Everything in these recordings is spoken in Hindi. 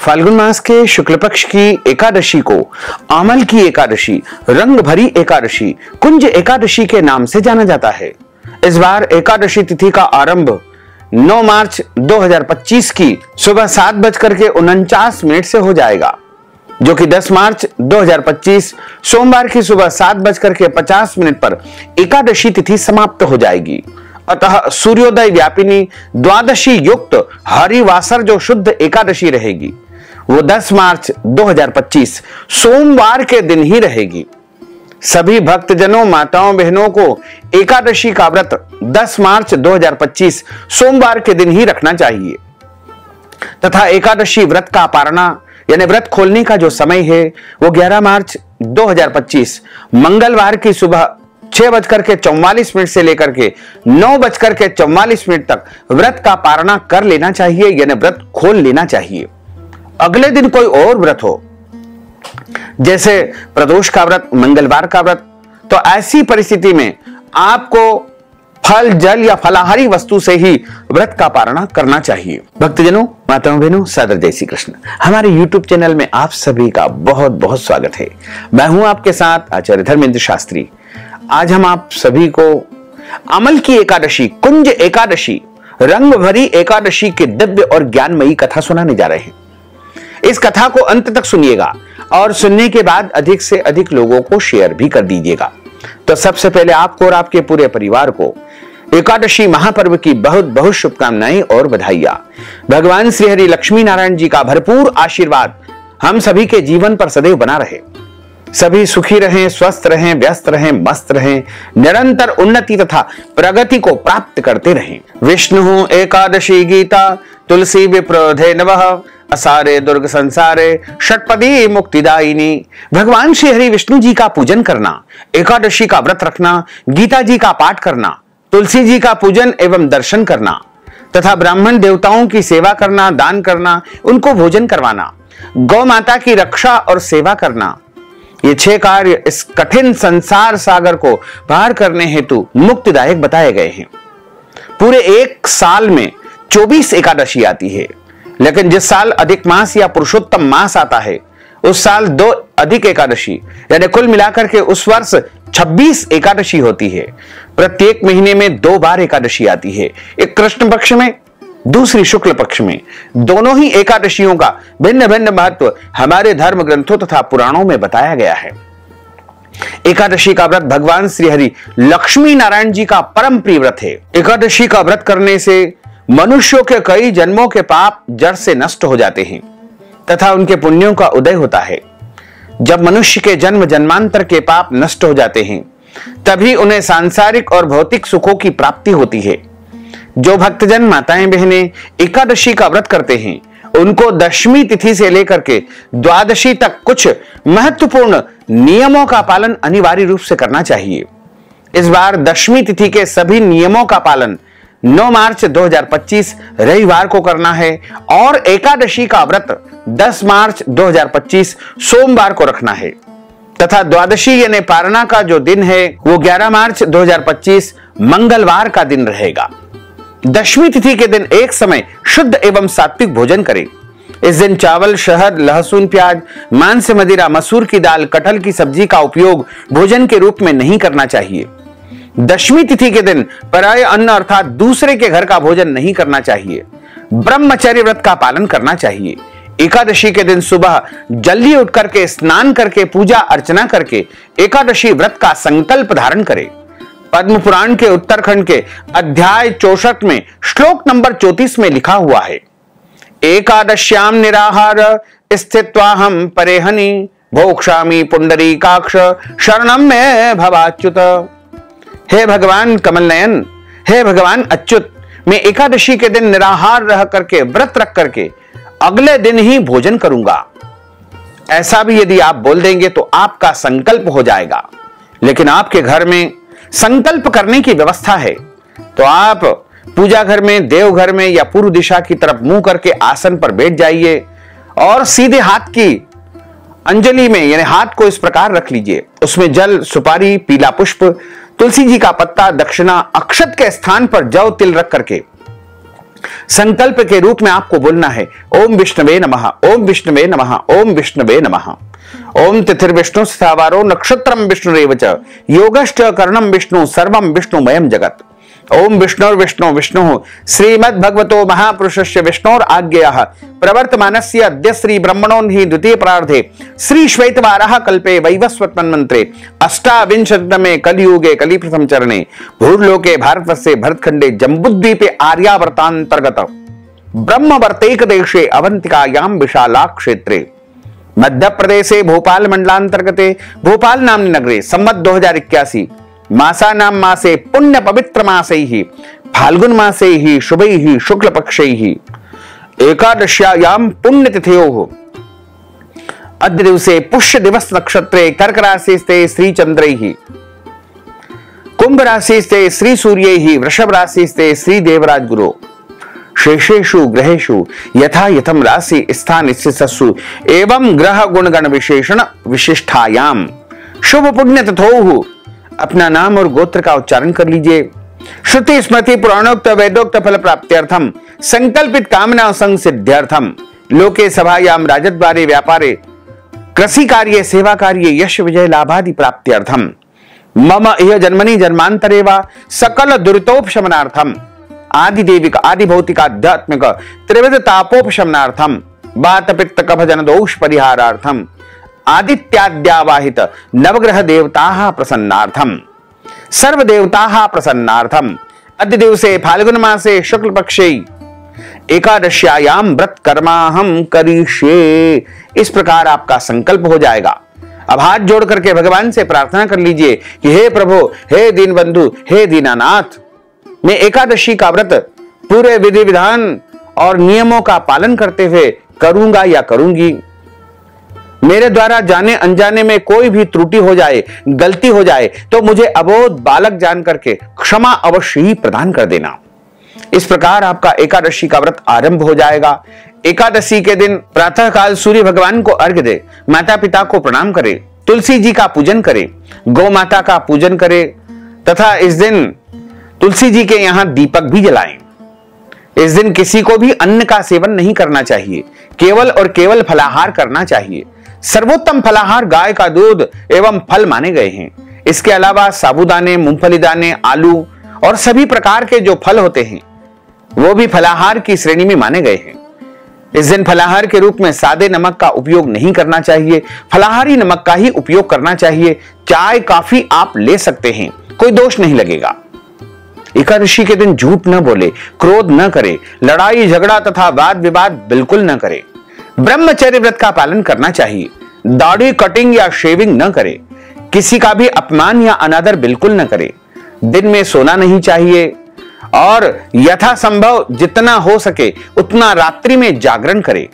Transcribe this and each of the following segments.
फाल्गुन मास के शुक्ल पक्ष की एकादशी को आमल की एकादशी, रंग भरी एकादशी, कुंज एकादशी के नाम से जाना जाता है। इस बार एकादशी तिथि का आरंभ 9 मार्च 2025 की सुबह 7:49 से हो जाएगा, जो कि 10 मार्च 2025 सोमवार की सुबह 7:50 पर एकादशी तिथि समाप्त हो जाएगी। अतः सूर्योदय व्यापिनी द्वादशी युक्त हरिवासर जो शुद्ध एकादशी रहेगी वो 10 मार्च 2025 सोमवार के दिन ही रहेगी। सभी भक्तजनों, माताओं, बहनों को एकादशी का व्रत 10 मार्च 2025 सोमवार के दिन ही रखना चाहिए तथा एकादशी व्रत का पारणा यानी व्रत खोलने का जो समय है वो 11 मार्च 2025 मंगलवार की सुबह 6:44 से लेकर के 9:44 तक व्रत का पारणा कर लेना चाहिए यानी व्रत खोल लेना चाहिए। अगले दिन कोई और व्रत हो, जैसे प्रदोष का व्रत, मंगलवार का व्रत, तो ऐसी परिस्थिति में आपको फल, जल या फलाहारी वस्तु से ही व्रत का पारणा करना चाहिए। भक्तजनों, माताओं, बहनों, सादर जय श्री कृष्ण। हमारे YouTube चैनल में आप सभी का बहुत बहुत स्वागत है। मैं हूं आपके साथ आचार्य धर्मेंद्र शास्त्री। आज हम आप सभी को अमल की एकादशी, कुंज एकादशी, रंग भरी एकादशी की दिव्य और ज्ञानमयी कथा सुनाने जा रहे हैं। इस कथा को अंत तक सुनिएगा और सुनने के बाद अधिक से अधिक लोगों को शेयर भी कर दीजिएगा। तो सबसे पहले आपको और आपके पूरे परिवार को एकादशी महापर्व की बहुत बहुत शुभकामनाएं और बधाइयां। भगवान श्री हरि लक्ष्मी नारायण जी का भरपूर आशीर्वाद हम सभी के जीवन पर सदैव बना रहे। सभी सुखी रहें, स्वस्थ रहें, व्यस्त रहें, मस्त रहें, निरंतर उन्नति तथा प्रगति को प्राप्त करते रहें। विष्णु एकादशी गीता तुलसी विप्रोधे नवः असारे दुर्ग संसारे षटपदी मुक्तिदायिनी। भगवान श्री हरि विष्णु जी का पूजन करना, एकादशी का व्रत रखना, गीता जी का पाठ करना, तुलसी जी का पूजन एवं दर्शन करना तथा ब्राह्मण देवताओं की सेवा करना, दान करना, उनको भोजन करवाना, गौ माता की रक्षा और सेवा करना, ये 6 कार्य इस कठिन संसार सागर को पार करने हेतु मुक्तिदायक बताए गए हैं। पूरे एक साल में 24 एकादशी आती है, लेकिन जिस साल अधिक मास या पुरुषोत्तम मास आता है उस साल 2 अधिक एकादशी यानी कुल मिलाकर के उस वर्ष 26 एकादशी होती है। प्रत्येक महीने में 2 बार एकादशी आती है, एक कृष्ण पक्ष में, दूसरी शुक्ल पक्ष में। दोनों ही एकादशियों का भिन्न भिन्न महत्व हमारे धर्म ग्रंथों तथा पुराणों में बताया गया है। एकादशी का व्रत भगवान श्री हरि लक्ष्मी नारायण जी का परम प्रिय व्रत है। एकादशी का व्रत करने से मनुष्यों के कई जन्मों के पाप जड़ से नष्ट हो जाते हैं तथा उनके पुण्यों का उदय होता है। जब मनुष्य के जन्म जन्मांतर के पाप नष्ट हो जाते हैं तभी उन्हें सांसारिक और भौतिक सुखों की प्राप्ति होती है। जो भक्तजन, माताएं, बहनें एकादशी का व्रत करते हैं उनको दशमी तिथि से लेकर के द्वादशी तक कुछ महत्वपूर्ण नियमों का पालन अनिवार्य रूप से करना चाहिए। इस बार दशमी तिथि के सभी नियमों का पालन 9 मार्च 2025 रविवार को करना है और एकादशी का व्रत 10 मार्च 2025 सोमवार को रखना है तथा द्वादशी यानी पारणा का जो दिन है वो 11 मार्च 2025 मंगलवार का दिन रहेगा। दशमी तिथि के दिन एक समय शुद्ध एवं सात्विक भोजन करें। इस दिन चावल, शहद, लहसुन, प्याज, मांस, मदिरा, मसूर की दाल, कटहल की सब्जी का उपयोग भोजन के रूप में नहीं करना चाहिए। दशमी तिथि के दिन पराय अन्न अर्थात दूसरे के घर का भोजन नहीं करना चाहिए। ब्रह्मचर्य व्रत का पालन करना चाहिए। एकादशी के दिन सुबह जल्दी उठ करके स्नान करके पूजा अर्चना करके एकादशी व्रत का संकल्प धारण करें। पद्म पुराण के उत्तरखंड के अध्याय 64 में श्लोक नंबर 34 में लिखा हुआ है, एकादश्याम निराहार स्थित्वाहम परेहनि भोक्ष्यामि पुंडरीकाक्ष शरणम में भवाच्युत। हे भगवान कमल नयन, हे भगवान अच्युत, मैं एकादशी के दिन निराहार रह करके, व्रत रख करके अगले दिन ही भोजन करूंगा। ऐसा भी यदि आप बोल देंगे तो आपका संकल्प हो जाएगा। लेकिन आपके घर में संकल्प करने की व्यवस्था है तो आप पूजा घर में, देवघर में या पूर्व दिशा की तरफ मुंह करके आसन पर बैठ जाइए और सीधे हाथ की अंजलि में यानी हाथ को इस प्रकार रख लीजिए। उसमें जल, सुपारी, पीला पुष्प, तुलसी जी का पत्ता, दक्षिणा, अक्षत के स्थान पर जौ तिल रख करके संकल्प के रूप में आपको बोलना है ओम विष्णवे नमः, ओम विष्णवे नमः, ओम विष्णवे नमः। ओम तिथिर्विष्णु स्थावारो नक्षत्रम विष्णुरेव च योगश्च कर्णम विष्णु सर्वम विष्णुमयम जगत। ओम विष्णुर् विष्णु विष्णु श्रीमद् भगवतो महापुरुषस्य विष्णोर आज्ञेयः प्रवर्तमानस्य अद्य श्री ब्रह्मणोन्हि द्वितीय प्रार्धे श्री श्वेतवाराह कल्पे वैवस्वत मन्वन्तरे अष्टाविंशतितमे कलियुगे कलिप्रथम चरणे भूर्लोके भारतवर्षे भरतखंडे जम्बूद्वीपे आर्यावर्तान्तर्गत ब्रह्मवर्तैक देशे अवंतिकायां विशाला क्षेत्रे मध्य प्रदेशे भोपाल मंडलांतर्गते भोपाल नामनि नगरे संवत् 2081 मासा नाम मासे पुण्य पवित्र मासे ही फाल्गुन मासे ही शुभे ही शुक्ल पक्षे ही एकादश्यायां पुण्यतिथयो अद्य दिवसे पुष्य दिवस नक्षत्रे कर्क राशिस्ते श्री चंद्रैः कुंभ राशिस्ते श्री सूर्यैः वृषभ राशिस्ते श्री देवराज गुरु शेषेषु ग्रहेषु यथा यथम राशि स्थान स्थितसु एवं ग्रह गुणगण विशेषण विशिष्टायाम शुभ पुण्य तथोहु। अपना नाम और गोत्र का उच्चारण कर लीजिए। श्रुति स्मृति पुराणोक्त वेदोक्त फल प्राप्त्यर्थम संकल्पित कामना संसिद्ध्यर्थम लोके सभायाम राजद्वारे व्यापारे कृषि कार्य सेवा कार्य यश विजय लाभादि प्राप्त्यर्थम मम इह जन्मनि जन्मांतरे वा सकल दुरितोपशमनार्थम आदि देविक आदि भौतिक आध्यात्मिक त्रिविध तापोपशमनार्थम वात पित्त कफ जन दोष परिहारार्थम आदित्याद्यावाहित नवग्रह देवताः प्रसन्नार्थम सर्व देवताः प्रसन्नार्थम अद्य दिवसे फाल्गुन मासे शुक्ल पक्षे एकादश्यायां व्रत कर्माहम करिष्ये। इस प्रकार आपका संकल्प हो जाएगा। अब हाथ जोड़ करके भगवान से प्रार्थना कर लीजिए कि हे प्रभु, हे दीनबंधु, हे दीनानाथ, मैं एकादशी का व्रत पूरे विधि विधान और नियमों का पालन करते हुए करूंगा या करूंगी। मेरे द्वारा जाने अनजाने में कोई भी त्रुटि हो जाए, गलती हो जाए तो मुझे अबोध बालक जान करके क्षमा अवश्य ही प्रदान कर देना। इस प्रकार आपका एकादशी का व्रत आरंभ हो जाएगा। एकादशी के दिन प्रातः काल सूर्य भगवान को अर्घ्य दे, माता पिता को प्रणाम करे, तुलसी जी का पूजन करे, गौ माता का पूजन करे तथा इस दिन तुलसी जी के यहां दीपक भी जलाएं। इस दिन किसी को भी अन्न का सेवन नहीं करना चाहिए, केवल और केवल फलाहार करना चाहिए। सर्वोत्तम फलाहार गाय का दूध एवं फल माने गए हैं। इसके अलावा साबूदाने, मूंगफली दाने, आलू और सभी प्रकार के जो फल होते हैं वो भी फलाहार की श्रेणी में माने गए हैं। इस दिन फलाहार के रूप में सादे नमक का उपयोग नहीं करना चाहिए, फलाहारी नमक का ही उपयोग करना चाहिए। चाय कॉफी आप ले सकते हैं, कोई दोष नहीं लगेगा। एकादशी के दिन झूठ न बोले, क्रोध न करे, लड़ाई झगड़ा तथा वाद विवाद बिल्कुल न करे। ब्रह्मचर्य व्रत का पालन करना चाहिए। दाढ़ी कटिंग या शेविंग न करे, किसी का भी अपमान या अनादर बिल्कुल न करे। दिन में सोना नहीं चाहिए और यथासंभव जितना हो सके उतना रात्रि में जागरण करे।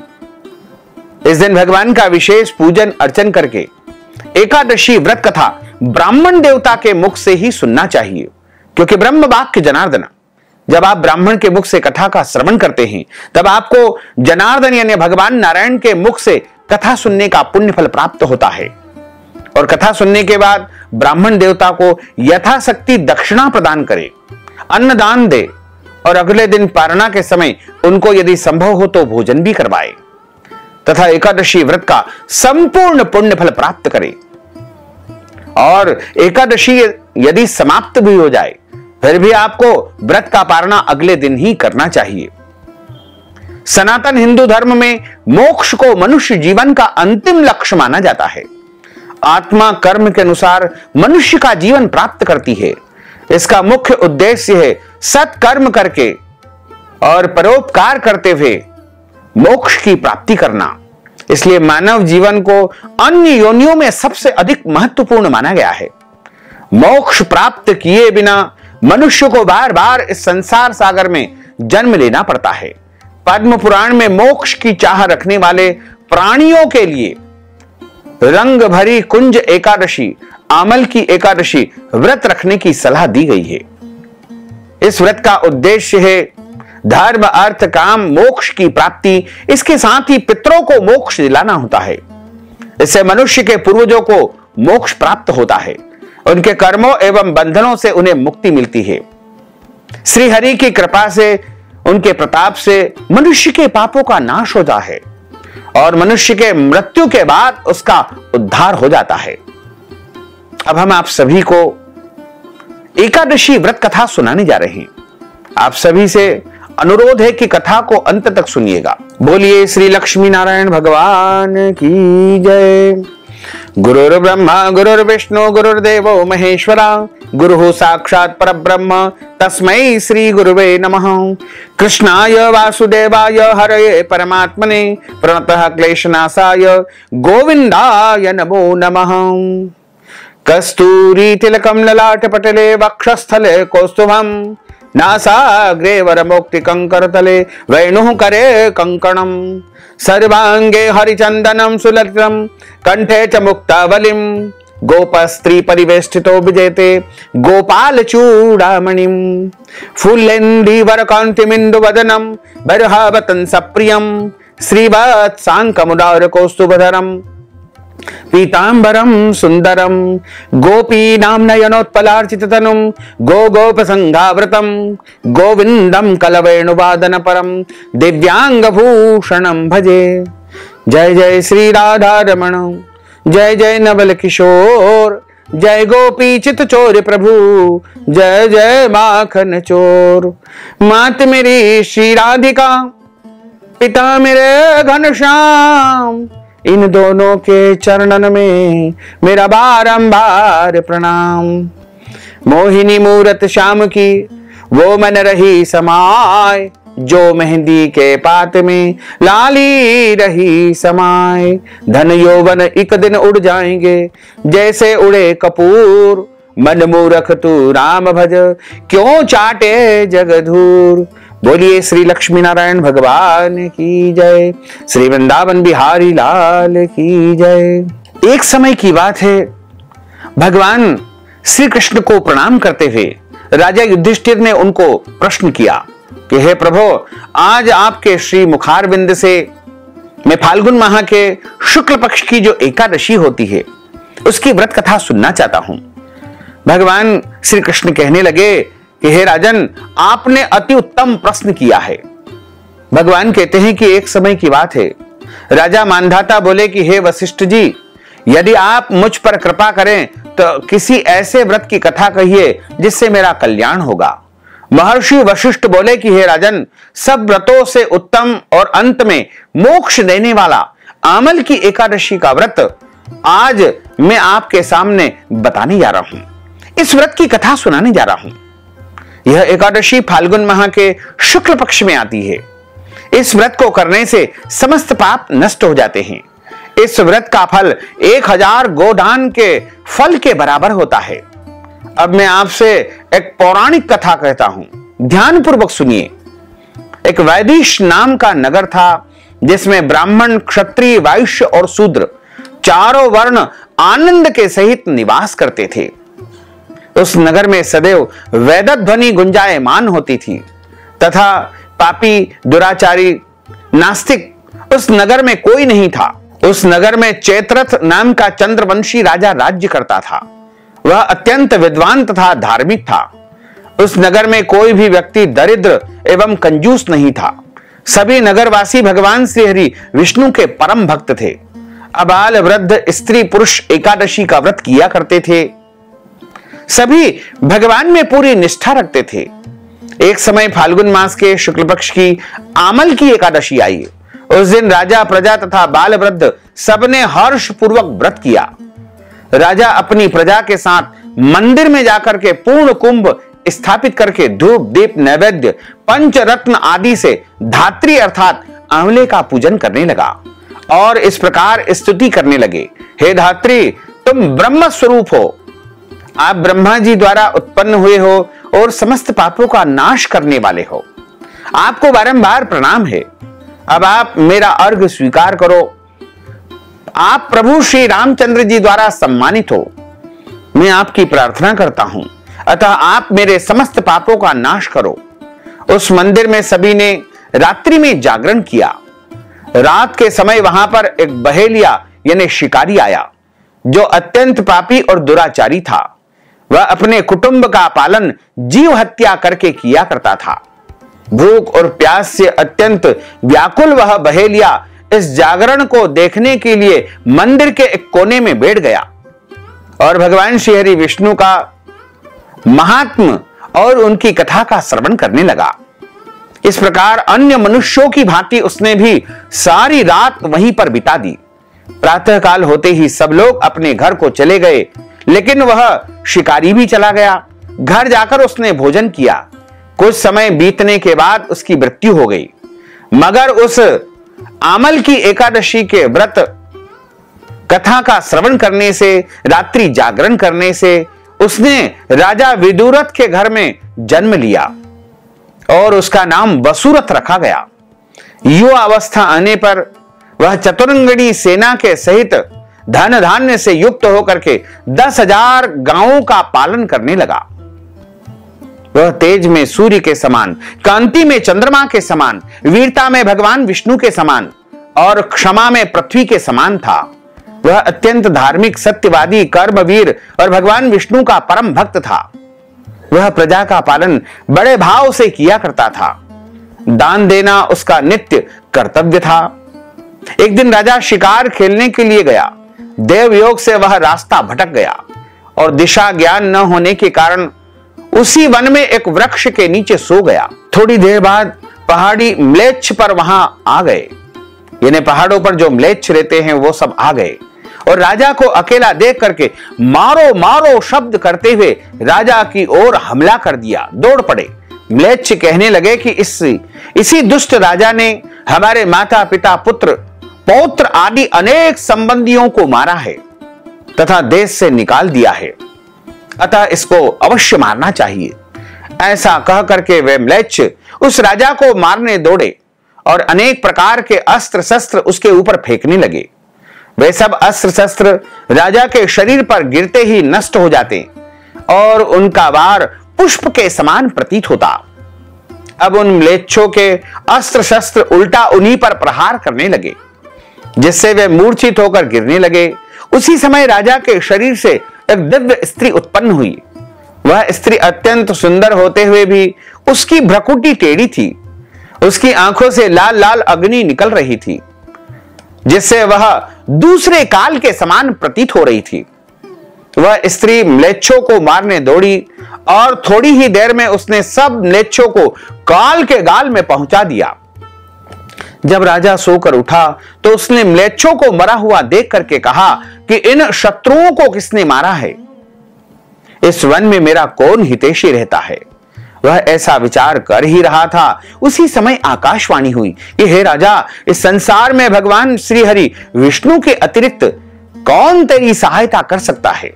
इस दिन भगवान का विशेष पूजन अर्चन करके एकादशी व्रत कथा ब्राह्मण देवता के मुख से ही सुनना चाहिए, क्योंकि ब्रह्म वाक्य जनार्दन। जब आप ब्राह्मण के मुख से कथा का श्रवण करते हैं तब आपको जनार्दन यानी भगवान नारायण के मुख से कथा सुनने का पुण्य फल प्राप्त होता है। और कथा सुनने के बाद ब्राह्मण देवता को यथाशक्ति दक्षिणा प्रदान करे, अन्नदान दे और अगले दिन पारणा के समय उनको यदि संभव हो तो भोजन भी करवाए तथा एकादशी व्रत का संपूर्ण पुण्य फल प्राप्त करे। और एकादशी यदि समाप्त भी हो जाए फिर भी आपको व्रत का पारणा अगले दिन ही करना चाहिए। सनातन हिंदू धर्म में मोक्ष को मनुष्य जीवन का अंतिम लक्ष्य माना जाता है। आत्मा कर्म के अनुसार मनुष्य का जीवन प्राप्त करती है। इसका मुख्य उद्देश्य है सत्कर्म करके और परोपकार करते हुए मोक्ष की प्राप्ति करना। इसलिए मानव जीवन को अन्य योनियों में सबसे अधिक महत्वपूर्ण माना गया है। मोक्ष प्राप्त किए बिना मनुष्य को बार बार इस संसार सागर में जन्म लेना पड़ता है। पद्म पुराण में मोक्ष की चाह रखने वाले प्राणियों के लिए रंग भरी कुंज एकादशी, आमल की एकादशी व्रत रखने की सलाह दी गई है। इस व्रत का उद्देश्य है धर्म अर्थ काम मोक्ष की प्राप्ति। इसके साथ ही पितरों को मोक्ष दिलाना होता है। इससे मनुष्य के पूर्वजों को मोक्ष प्राप्त होता है, उनके कर्मों एवं बंधनों से उन्हें मुक्ति मिलती है। श्री हरि की कृपा से उनके प्रताप से मनुष्य के पापों का नाश होता है और मनुष्य के मृत्यु के बाद उसका उद्धार हो जाता है। अब हम आप सभी को एकादशी व्रत कथा सुनाने जा रहे हैं। आप सभी से अनुरोध है कि कथा को अंत तक सुनिएगा। बोलिए श्री लक्ष्मी नारायण भगवान की जय। गुरुर्ब्रह्मा गुरुर्विष्णु गुरुर्देवो महेश्वरा, गुरुः साक्षात् परब्रह्म तस्मै श्री गुरुवे नमः। कृष्णाय वासुदेवाय हरये परमात्मने प्रणतः क्लेशनाशाय गोविन्दाय नमो नमः। कस्तूरी तिलकं ललाटपटले वक्षस्थले कौस्तुभं, नासाग्रे वरमोक्ति कंकरतले वेणुः करे कंकणं, सर्वांगे हरिचंदनं सुललितं कंठे च मुक्तावलिं, गोपस्त्री परिवेष्टितो विजयते गोपाल चूड़ामणिं, फुल्लेन्दीवर कांतिमिन्दुवदनं बर्हावतं सप्रियं, श्रीवत्सांकमुदार कौस्तुभधरं पीतांबरम सुंदरम, गोपीनां नयनोत्पलार्चिततनुं गोगोपसंघावृतं, गोविंदं कलवेणुवादन परम दिव्यांगभूषणं भजे। जय जय श्री राधा रमण, जय जय नवल किशोर, जय गोपी चित चोर प्रभु, जय जय माखन चोर। मात मेरी श्री राधिका, पिता मेरे घनश्याम, इन दोनों के चरणन में मेरा बारंबार प्रणाम। मोहिनी मूरत श्याम की वो मन रही समाय, जो मेहंदी के पात में लाली रही समाय। धन यौवन एक दिन उड़ जाएंगे जैसे उड़े कपूर, मन मूरख तू राम भज क्यों चाटे जगधूर। बोलिए श्री लक्ष्मी नारायण भगवान की जय, श्री वृंदावन बिहारी लाल की जय। एक समय की बात है, भगवान श्री कृष्ण को प्रणाम करते हुए राजा युधिष्ठिर ने उनको प्रश्न किया कि हे प्रभु, आज आपके श्री मुखारविंद से मैं फाल्गुन माह के शुक्ल पक्ष की जो एकादशी होती है उसकी व्रत कथा सुनना चाहता हूं। भगवान श्री कृष्ण कहने लगे कि हे राजन, आपने अति उत्तम प्रश्न किया है। भगवान कहते हैं कि एक समय की बात है, राजा मानधाता बोले कि हे वशिष्ठ जी, यदि आप मुझ पर कृपा करें तो किसी ऐसे व्रत की कथा कहिए जिससे मेरा कल्याण होगा। महर्षि वशिष्ठ बोले कि हे राजन, सब व्रतों से उत्तम और अंत में मोक्ष देने वाला आमल की एकादशी का व्रत आज मैं आपके सामने बताने जा रहा हूं। इस व्रत की कथा सुनाने जा रहा हूं। यह एकादशी फाल्गुन माह के शुक्ल पक्ष में आती है। इस व्रत को करने से समस्त पाप नष्ट हो जाते हैं। इस व्रत का फल 1000 गोदान के फल के बराबर होता है। अब मैं आपसे एक पौराणिक कथा कहता हूं, ध्यान पूर्वक सुनिए। एक वैदिश नाम का नगर था जिसमें ब्राह्मण, क्षत्रिय, वैश्य और शूद्र चारों वर्ण आनंद के सहित निवास करते थे। उस नगर में सदैव वेद ध्वनि गुंजायमान होती थी तथा पापी, दुराचारी, नास्तिक उस नगर में कोई नहीं था। उस नगर में चैत्रथ नाम का चंद्रवंशी राजा राज्य करता था। वह अत्यंत विद्वान तथा धार्मिक था। उस नगर में कोई भी व्यक्ति दरिद्र एवं कंजूस नहीं था। सभी नगरवासी भगवान श्री हरि विष्णु के परम भक्त थे। अबाल वृद्ध स्त्री पुरुष एकादशी का व्रत किया करते थे। सभी भगवान में पूरी निष्ठा रखते थे। एक समय फाल्गुन मास के शुक्ल पक्ष की आमल की एकादशी आई। उस दिन राजा, प्रजा तथा बाल वृद्ध सबने हर्ष पूर्वक व्रत किया। राजा अपनी प्रजा के साथ मंदिर में जाकर के पूर्ण कुंभ स्थापित करके धूप, दीप, नैवेद्य, पंचरत्न आदि से धात्री अर्थात आंवले का पूजन करने लगा और इस प्रकार स्तुति करने लगे, हे धात्री, तुम ब्रह्म स्वरूप हो। आप ब्रह्मा जी द्वारा उत्पन्न हुए हो और समस्त पापों का नाश करने वाले हो। आपको बारंबार प्रणाम है। अब आप मेरा अर्घ स्वीकार करो। आप प्रभु श्री रामचंद्र जी द्वारा सम्मानित हो। मैं आपकी प्रार्थना करता हूं, अतः आप मेरे समस्त पापों का नाश करो। उस मंदिर में सभी ने रात्रि में जागरण किया। रात के समय वहां पर एक बहेलिया यानी शिकारी आया जो अत्यंत पापी और दुराचारी था। वह अपने कुटुंब का पालन जीव हत्या करके किया करता था। भूख और प्यास से अत्यंत व्याकुल वह बहेलिया इस जागरण को देखने के लिए मंदिर के एक कोने में बैठ गया और भगवान श्री हरि विष्णु का महात्म और उनकी कथा का श्रवण करने लगा। इस प्रकार अन्य मनुष्यों की भांति उसने भी सारी रात वहीं पर बिता दी। प्रातः काल होते ही सब लोग अपने घर को चले गए, लेकिन वह शिकारी भी चला गया। घर जाकर उसने भोजन किया। कुछ समय बीतने के बाद उसकी मृत्यु हो गई, मगर उस आमल की एकादशी के व्रत कथा का श्रवण करने से, रात्रि जागरण करने से उसने राजा विदुरथ के घर में जन्म लिया और उसका नाम वसुरथ रखा गया। युवा अवस्था आने पर वह चतुरंगणी सेना के सहित धन धान्य से युक्त होकर के 10,000 गांवों का पालन करने लगा। वह तेज में सूर्य के समान, कांति में चंद्रमा के समान, वीरता में भगवान विष्णु के समान और क्षमा में पृथ्वी के समान था। वह अत्यंत धार्मिक, सत्यवादी, कर्मवीर और भगवान विष्णु का परम भक्त था। वह प्रजा का पालन बड़े भाव से किया करता था। दान देना उसका नित्य कर्तव्य था। एक दिन राजा शिकार खेलने के लिए गया। देवयोग से वह रास्ता भटक गया और दिशा ज्ञान न होने के कारण उसी वन में एक वृक्ष के नीचे सो गया। थोड़ी देर बाद पहाड़ी म्लेच्छ पर वहां आ गए, यानी पहाड़ों पर जो म्लेच्छ रहते हैं वो सब आ गए और राजा को अकेला देख करके मारो मारो शब्द करते हुए राजा की ओर हमला कर दिया। दौड़ पड़े। म्लेच्छ कहने लगे कि इसी दुष्ट राजा ने हमारे माता पिता, पुत्र पौत्र आदि अनेक संबंधियों को मारा है तथा देश से निकाल दिया है, अतः इसको अवश्य मारना चाहिए। ऐसा कह करके वे म्लेच्छ उस राजा को मारने दौड़े और अनेक प्रकार के अस्त्र शस्त्र उसके ऊपर फेंकने लगे। वे सब अस्त्र शस्त्र राजा के शरीर पर गिरते ही नष्ट हो जाते और उनका वार पुष्प के समान प्रतीत होता। अब उन म्लेच्छों के अस्त्र शस्त्र उल्टा उन्हीं पर प्रहार करने लगे, जिससे वे मूर्छित होकर गिरने लगे। उसी समय राजा के शरीर से एक दिव्य स्त्री उत्पन्न हुई। वह स्त्री अत्यंत सुंदर होते हुए भी उसकी भ्रकुटी टेढ़ी थी। उसकी आंखों से लाल लाल अग्नि निकल रही थी, जिससे वह दूसरे काल के समान प्रतीत हो रही थी। वह स्त्री म्लेच्छों को मारने दौड़ी और थोड़ी ही देर में उसने सब म्लेच्छों को काल के गाल में पहुंचा दिया। जब राजा सोकर उठा तो उसने म्लेच्छों को मरा हुआ देख करके कहा कि इन शत्रुओं को किसने मारा है? इस वन में मेरा कौन हितैषी रहता है? वह ऐसा विचार कर ही रहा था, उसी समय आकाशवाणी हुई कि हे राजा, इस संसार में भगवान श्री हरि विष्णु के अतिरिक्त कौन तेरी सहायता कर सकता है?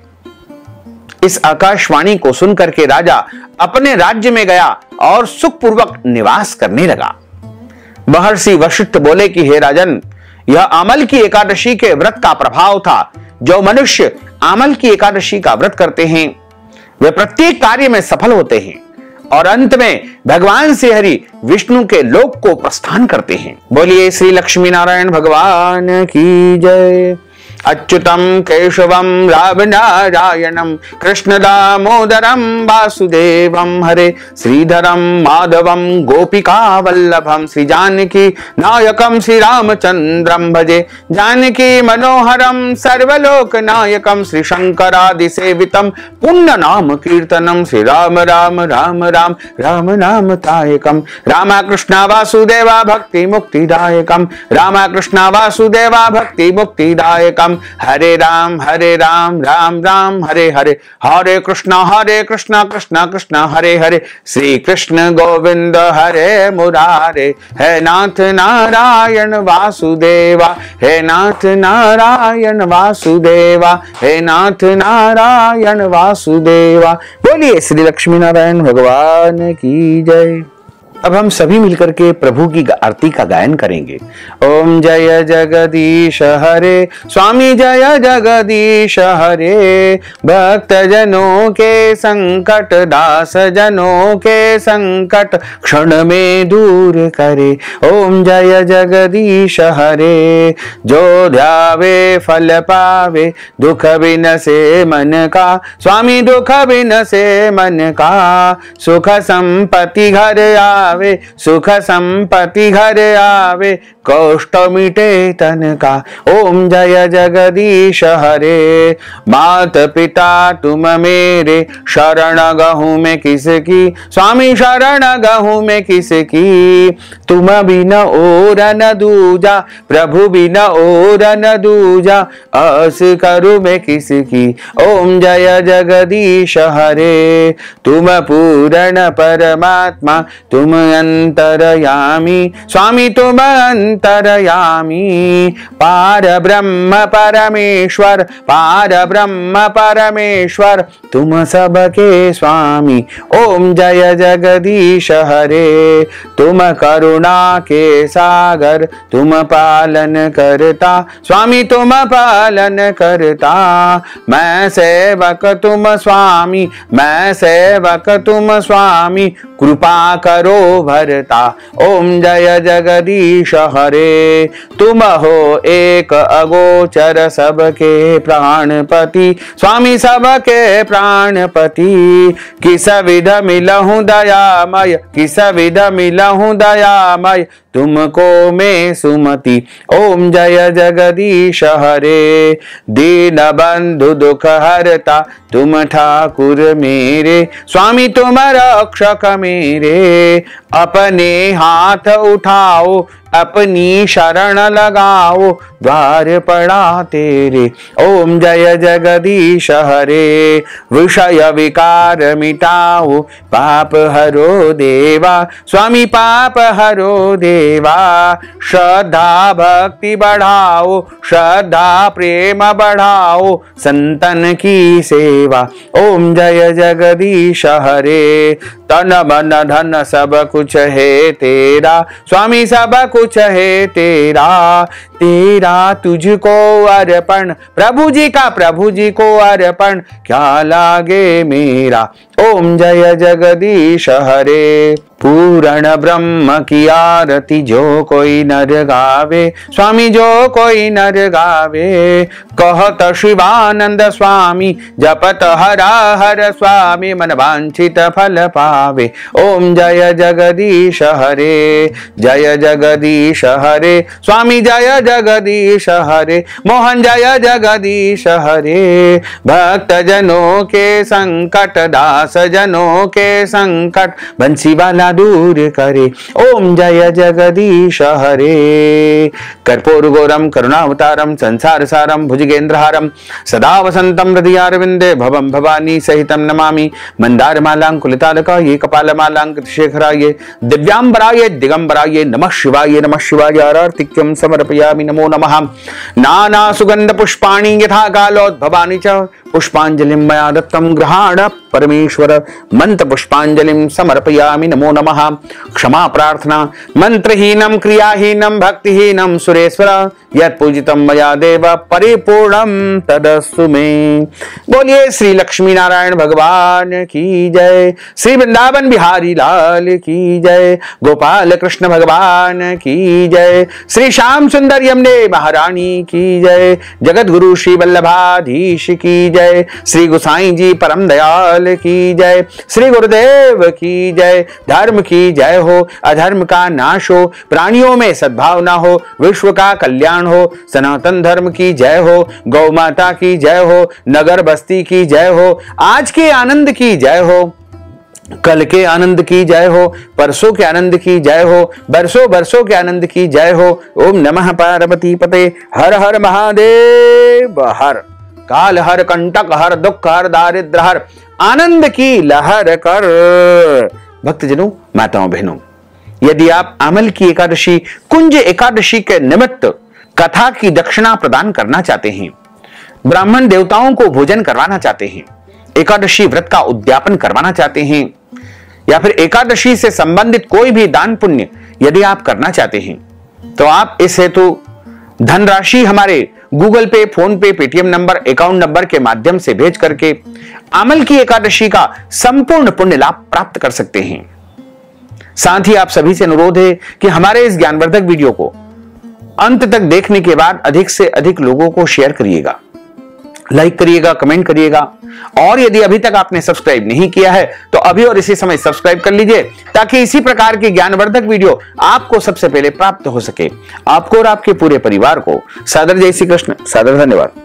इस आकाशवाणी को सुनकर के राजा अपने राज्य में गया और सुखपूर्वक निवास करने लगा। महर्षि वशिष्ठ बोले कि हे राजन, यह आमल की एकादशी के व्रत का प्रभाव था। जो मनुष्य आमल की एकादशी का व्रत करते हैं वे प्रत्येक कार्य में सफल होते हैं और अंत में भगवान श्री हरि विष्णु के लोक को प्रस्थान करते हैं। बोलिए श्री लक्ष्मी नारायण भगवान की जय। अच्युतम केशवम राम नारायणम कृष्ण दामोदरम वासुदेवम हरे श्रीधरम माधवम गोपिका वल्लभम श्री जानकी नायकम श्री रामचंद्रम भजे जानकी मनोहरम सर्वलोक नायकम श्री शंकरादि सेवितम पुण्य नाम कीर्तनम श्री राम राम राम राम राम नाम तायकम रामा कृष्णा वासुदेवा भक्ति मुक्तिदायकम रामा कृष्णा वासुदेवा भक्ति मुक्तिदायकम हरे राम राम राम हरे हरे हरे कृष्णा कृष्णा कृष्णा हरे हरे श्री कृष्ण गोविंद हरे मुरारे हे नाथ नारायण वासुदेवा हे नाथ नारायण वासुदेवा हे नाथ नारायण वासुदेवा। बोलिए श्री लक्ष्मी नारायण भगवान की जय। अब हम सभी मिलकर के प्रभु की आरती का गायन करेंगे। ओम जय जगदीश हरे स्वामी जय जगदीश हरे भक्त जनों के संकट दास जनों के संकट क्षण में दूर करे। ओम जय जगदीश हरे जो ध्यावे फल पावे दुख बिन से मन का स्वामी दुख बिन से मन का सुख संपत्ति घर आ पावे, सुख संपत्ति घर आवे, कष्ट मिटे तन का। ओम जय जगदीश हरे। मात पिता तुम मेरे, शरण गहूं मैं किसकी, स्वामी शरण गहूं मैं किसकी। तुम बिन और न दूजा, प्रभु बिन और न दूजा, आस करूं मैं किसकी। ओम जय जगदीश हरे। तुम पूर्ण परमात्मा, तुम अंतरयामी, स्वामी तुम अंतरयामी। पार ब्रह्म परमेश्वर, पार ब्रह्म परमेश्वर, तुम सबके स्वामी। ओम जय जगदीश हरे। तुम करुणा के सागर, तुम पालन करता, स्वामी तुम पालन करता। मैं सेवक तुम स्वामी, मैं सेवक तुम स्वामी, कृपा करो भरता। ओम जय जगदीश हरे। तुम हो एक अगोचर, सबके प्राणपति, स्वामी सबके प्राणपति। किस विध मिलहूं दयामय, किस विध मिलहूं दयामय, तुमको मैं सुमति। ओम जय जगदीश हरे। दीन बंधु दुख हरता, तुम ठाकुर मेरे, स्वामी तुम रक्षक मेरे। अपने हाथ उठाओ, अपनी शरण लगाओ, द्वार पड़ा तेरे। ओम जय जगदीश हरे। विषय विकार मिटाओ, पाप हरो देवा, स्वामी पाप हरो देवा। श्रद्धा भक्ति बढ़ाओ, श्रद्धा प्रेम बढ़ाओ, संतन की सेवा। ओम जय जगदीश हरे। तन मन धन सब कुछ है तेरा, स्वामी सब कुछ है तेरा। तेरा तुझको अर्पण, प्रभु जी का प्रभु जी को अर्पण, क्या लागे मेरा। ओम जय जगदीश हरे। पूर्ण ब्रह्म की आरती जो कोई नर गावे, स्वामी जो कोई नर गावे। कहत शिवानंद स्वामी, जपत हरा हर स्वामी, मन वांछित फल पावे। ओम जय जगदीश हरे। जय जगदीश हरे, स्वामी जय जगदीश हरे। मोहन जय जगदीश हरे। भक्त जनों के संकट, दास जनों के संकट, बंसी वाला दूर करे। ओम जय जगदीश हरे। कर्पूर गौरम करुणावतारम, संसार सारम, भुजगेंद्रहारम, सदा वसंतम हृदयारविंदे, भवम भवानी सहितम नमामि। मंदार मालांकुलितालकाये, कपालमालांकृतशेखराये, दिव्यांबराये, दिगंबराये, नमः शिवाय नमः शिवाय। आर्तिक्यम समर्पयामि, नमो नमः। नाना सुगंध पुष्पाणि यथा कालोद्भवानि च, पुष्पांजलिं मया दत्तं गृहाण परमेश्वर। मंत्र पुष्पांजलिं समर्पयामि, नमो नमः। क्षमा प्रार्थना। मंत्रहीनम क्रियाहीनम भक्तिहीनम सुरेश्वर, यत् पूजितम मया देव परिपूर्णम तदस्तु मे। बोलिए श्री लक्ष्मी नारायण भगवान की जय, श्री वृंदावन बिहारी लाल की जय, गोपाल कृष्ण भगवान की जय, श्री श्याम सुंदर यमुने महारानी की जय, जगत गुरु श्री वल्लभाधीश की जय, श्री गोसाई जी परम दयाल की जय, श्री गुरुदेव की जय। धर्म की जय हो, अधर्म का नाश हो, प्राणियों में सद्भावना हो, विश्व का कल्याण हो। सनातन धर्म की जय हो, गौ माता की जय हो, नगर बस्ती की जय हो, आज के आनंद की जय हो, कल के आनंद की जय हो, परसों के आनंद की जय हो, बरसों बरसों के आनंद की जय हो। ओम नमः पार्वती पते, हर हर महादेव हर। काल हर, कंटक हर, दुख हर, दारिद्र हर, आनंद की लहर कर। भक्तजनों, माताओं बहनों, यदि आप अमल की एकादशी, कुंज एकादशी के निमित्त कथा की दक्षिणा प्रदान करना चाहते हैं, ब्राह्मण देवताओं को भोजन करवाना चाहते हैं, एकादशी व्रत का उद्यापन करवाना चाहते हैं, या फिर एकादशी से संबंधित कोई भी दान पुण्य यदि आप करना चाहते हैं, तो आप इस हेतु धनराशि हमारे गूगल पे, फोन पे, पेटीएम नंबर, अकाउंट नंबर के माध्यम से भेज करके अमल की एकादशी का संपूर्ण पुण्य लाभ प्राप्त कर सकते हैं। साथ ही आप सभी से अनुरोध है कि हमारे इस ज्ञानवर्धक वीडियो को अंत तक देखने के बाद अधिक से अधिक लोगों को शेयर करिएगा। लाइक करिएगा, कमेंट करिएगा, और यदि अभी तक आपने सब्सक्राइब नहीं किया है तो अभी और इसी समय सब्सक्राइब कर लीजिए, ताकि इसी प्रकार के ज्ञानवर्धक वीडियो आपको सबसे पहले प्राप्त हो सके। आपको और आपके पूरे परिवार को सादर जय श्री कृष्ण, सादर धन्यवाद।